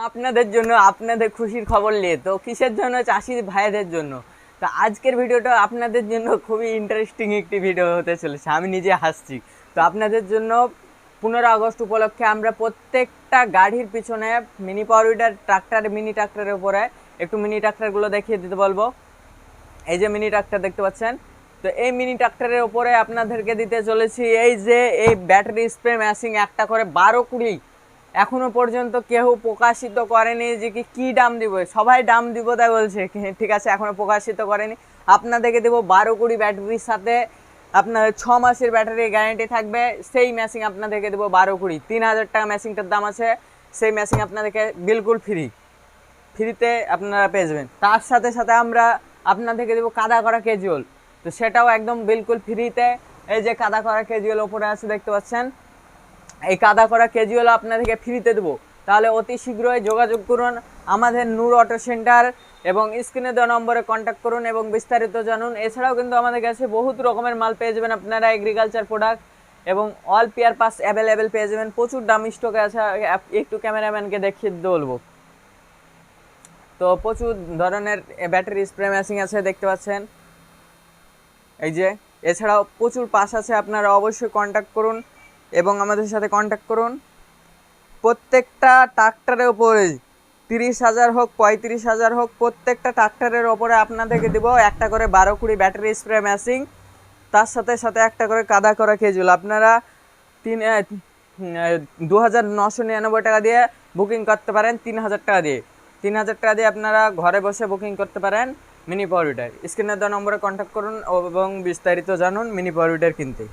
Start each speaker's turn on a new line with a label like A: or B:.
A: আপনাদের জন্য আপনাদের খুশির খবর নিয়ে। তো কিসের জন্য? চাষি ভাইদের জন্য। তো আজকের ভিডিওটা আপনাদের জন্য খুবই ইন্টারেস্টিং একটি ভিডিও হতে চলেছে, আমি নিজে হাসছি। তো আপনাদের জন্য 15 আগস্ট উপলক্ষে আমরা প্রত্যেকটা গাড়ির পিছনে mini power weeder tractor, mini ট্রাক্টরের উপরে একটু মিনি ট্রাক্টরগুলো দেখিয়ে দিতে বলবো। এই যে মিনি ট্রাক্টর দেখতে পাচ্ছেন, তো এই মিনি ট্রাক্টরের উপরে আপনাদেরকে দিতে চলেছি এই যে এই ব্যাটারি স্প্রে মেশিন, একটা করে 12-20। এখনো পর্যন্ত কেউ প্রকাশিত করেনি যে কি দাম দিব, সবাই দাম দিব তাই বলছে, ঠিক আছে, এখনো প্রকাশিত করেনি। আপনাদেরকে দেবো 12-20 ব্যাটারির সাথে আপনার 6 মাসের ব্যাটারি গ্যারেন্টি থাকবে। সেই মেশিন আপনাদেরকে দেবো 12-20, 3000 টাকা মেশিনটার দাম আছে। সেই মেশিন আপনাদেরকে বিলকুল ফ্রিতে আপনারা পেয়ে যাবেন। তার সাথে সাথে আমরা আপনাদেরকে দেবো কাদা করা ক্যাজুয়াল, তো সেটাও একদম বিলকুল ফ্রিতে। এই যে কাদা করা ক্যাজুয়াল ওপরে আছে দেখতে পাচ্ছেন, এই কাদা করা ক্যাজুয়াল আপনাদেরকে ফ্রিতে দেবো। তাহলে অতি শীঘ্রই যোগাযোগ করুন আমাদের নূর অটো সেন্টার এবং স্ক্রিনে দেওয়া নম্বরে কন্ট্যাক্ট করুন এবং বিস্তারিত জানুন। এছাড়াও কিন্তু আমাদের কাছে বহুত রকমের মাল পেয়ে যাবেন আপনারা, এগ্রিকালচার প্রোডাক্ট এবং অল পেয়ার পাস অ্যাভেলেবেল পেয়ে যাবেন। প্রচুর দাম স্টকে আছে, একটু ক্যামেরাম্যানকে দেখিয়ে বলবো। তো প্রচুর ধরনের ব্যাটারি স্প্রে মেশিন আছে দেখতে পাচ্ছেন এই যে। এছাড়াও প্রচুর পাস আছে, আপনারা অবশ্যই কন্ট্যাক্ট করুন এবং আমাদের সাথে কন্ট্যাক্ট করুন। প্রত্যেকটা ট্রাক্টরের ওপরে 30,000 হোক 35,000 হোক, প্রত্যেকটা ট্রাক্টরের ওপরে আপনাদেরকে দেবো একটা করে 12-20 ব্যাটারি স্প্রে মেশিন, তার সাথে সাথে একটা করে কাদা করা খেজুল। আপনারা 2,999 টাকা দিয়ে বুকিং করতে পারেন, 3,000 টাকা দিয়ে। 3,000 টাকা দিয়ে আপনারা ঘরে বসে বুকিং করতে পারেন মিনি পাওয়ার উইডার। স্ক্রিনে দেওয়া নম্বরে কন্ট্যাক্ট করুন এবং বিস্তারিত জানুন মিনি পাওয়ার উইডার কিনতে।